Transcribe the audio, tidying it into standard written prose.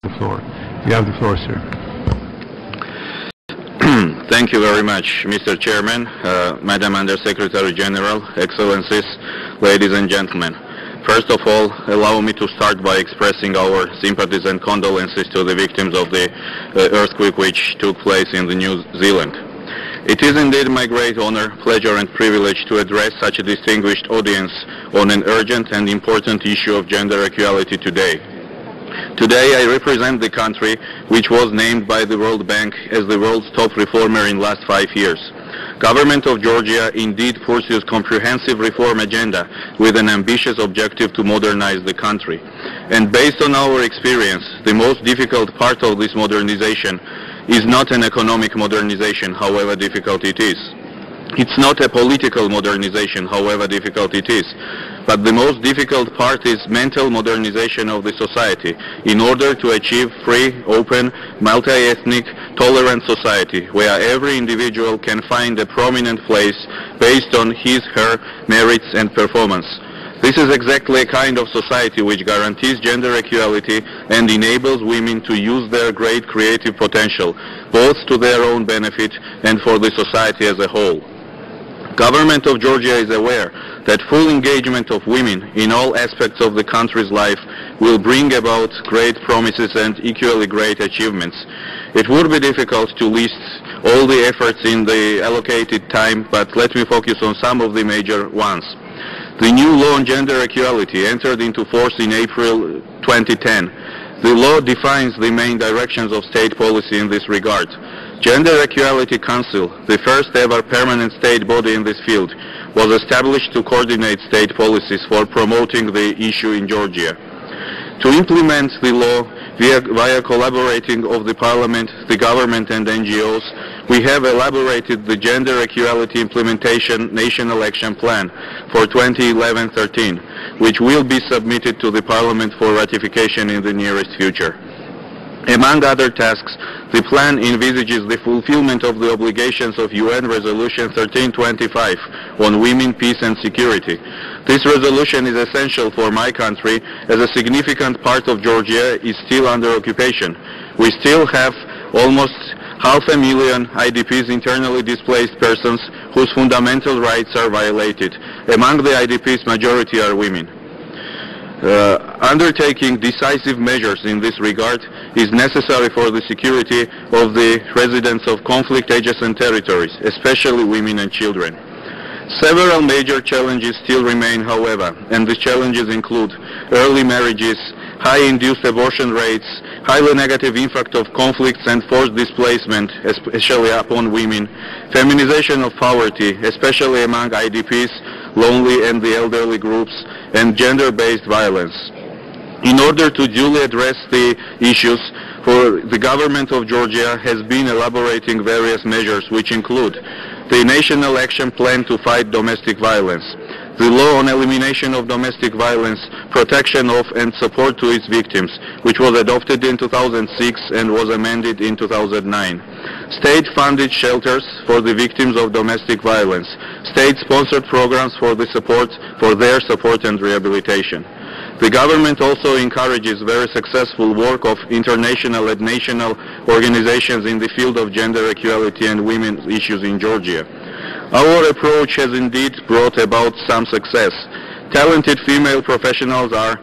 The floor. You have the floor, sir. Thank you very much, Mr. Chairman, Madam Undersecretary General, Excellencies, ladies and gentlemen. First of all, allow me to start by expressing our sympathies and condolences to the victims of the earthquake which took place in New Zealand. It is indeed my great honor, pleasure and privilege to address such a distinguished audience on an urgent and important issue of gender equality today. Today I represent the country which was named by the World Bank as the world's top reformer in the last 5 years. Government of Georgia indeed pursues comprehensive reform agenda with an ambitious objective to modernize the country. And based on our experience, the most difficult part of this modernization is not an economic modernization, however difficult it is. It's not a political modernization, however difficult it is. But the most difficult part is mental modernization of the society in order to achieve free, open, multi-ethnic, tolerant society where every individual can find a prominent place based on his/her merits and performance. This is exactly a kind of society which guarantees gender equality and enables women to use their great creative potential, both to their own benefit and for the society as a whole. Government of Georgia is aware that full engagement of women in all aspects of the country's life will bring about great promises and equally great achievements. It would be difficult to list all the efforts in the allocated time, but let me focus on some of the major ones. The new law on gender equality entered into force in April 2010. The law defines the main directions of state policy in this regard. Gender Equality Council, the first ever permanent state body in this field, was established to coordinate state policies for promoting the issue in Georgia. To implement the law via collaborating of the Parliament, the government and NGOs, we have elaborated the Gender Equality Implementation National Action Plan for 2011-13, which will be submitted to the Parliament for ratification in the nearest future. Among other tasks, the plan envisages the fulfillment of the obligations of UN Resolution 1325 on women, peace and security. This resolution is essential for my country as a significant part of Georgia is still under occupation. We still have almost 500,000 IDPs, internally displaced persons, whose fundamental rights are violated. Among the IDPs, majority are women. Undertaking decisive measures in this regard is necessary for the security of the residents of conflict-adjacent territories, especially women and children. Several major challenges still remain, however, and these challenges include early marriages, high induced abortion rates, highly negative impact of conflicts and forced displacement, especially upon women, feminization of poverty, especially among IDPs, lonely and the elderly groups, and gender-based violence. In order to duly address the issues, the government of Georgia has been elaborating various measures which include the National Action Plan to fight domestic violence, the law on elimination of domestic violence, protection of and support to its victims, which was adopted in 2006 and was amended in 2009. State-funded shelters for the victims of domestic violence, state-sponsored programs for their support and rehabilitation. The government also encourages very successful work of international and national organizations in the field of gender equality and women's issues in Georgia. Our approach has indeed brought about some success. Talented female professionals are